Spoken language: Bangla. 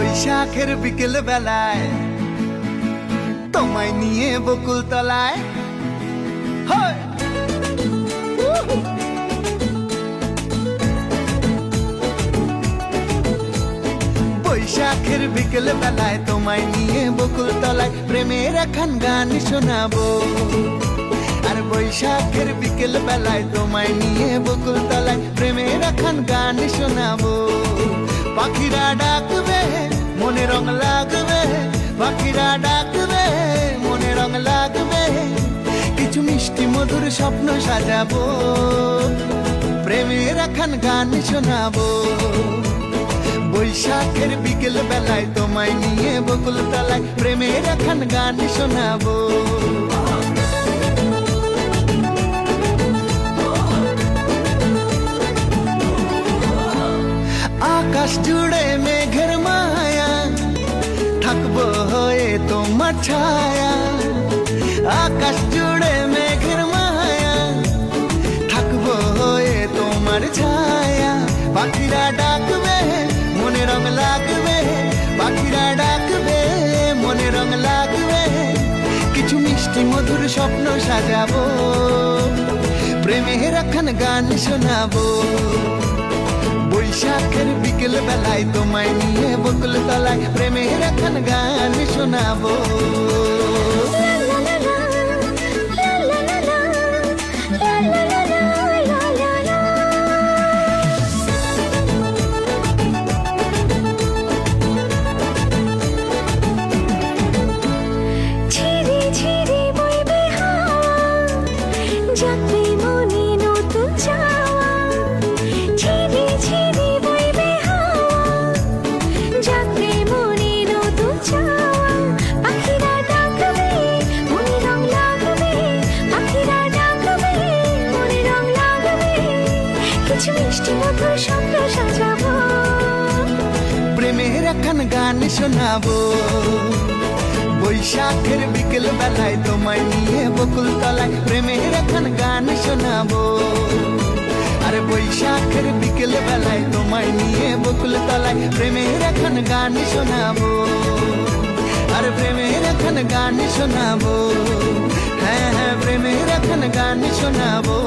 বৈশাখের বিকেল বেলায় তোমায় নিয়ে বকুল তলায় বৈশাখের বিকেল বেলায় তোমায় নিয়ে বকুল তলায় প্রেমের এখন গান শোনাবো। আর বৈশাখের বিকেল বেলায় তোমায় নিয়ে বকুল তলায় প্রেমের এখন গান শোনাবো। পাখিরা ডাকবে মনে রং লাগবে, পাখিরা ডাকবে মনে রং লাগবে, কিছু মিষ্টি মধুর স্বপ্ন সাজাবো, প্রেমের এখন গান শোনাবো। বৈশাখের বিকেল বেলায় তোমায় নিয়ে বকুল তলায় প্রেমের এখন গান শোনাবো। আকাশ জুড়ে মেঘের মায়া, থাকবো হয়ে তোমার ছায়া। আকাশ জুড়ে মেঘের মায়া, থাকবো হয়ে তোমার ছায়া। পাখিরা ডাকবে মনে রং লাগবে, পাখিরা ডাকবে মনে রং লাগবে, কিছু মিষ্টি মধুর স্বপ্ন সাজাবো, প্রেমের এখন গান শোনাবো। বৈশাখের বিকেল বেলায় তোমায় নিয়ে বকুল তলায় প্রেমের এখন গান শোনাবো। প্রেমের এখন গান শোনাবো। বৈশাখের বিকেল বেলায় তোমায় নিয়ে বকুল তলায় প্রেমের এখন গান শোনাবো। আরে বৈশাখের বিকেল বেলায় তোমায় নিয়ে বকুল তলায় প্রেমের এখন গান শোনাবো। আরে প্রেমের এখন গান শোনাবো, হ্যাঁ হ্যাঁ প্রেমের এখন গান শোনাবো।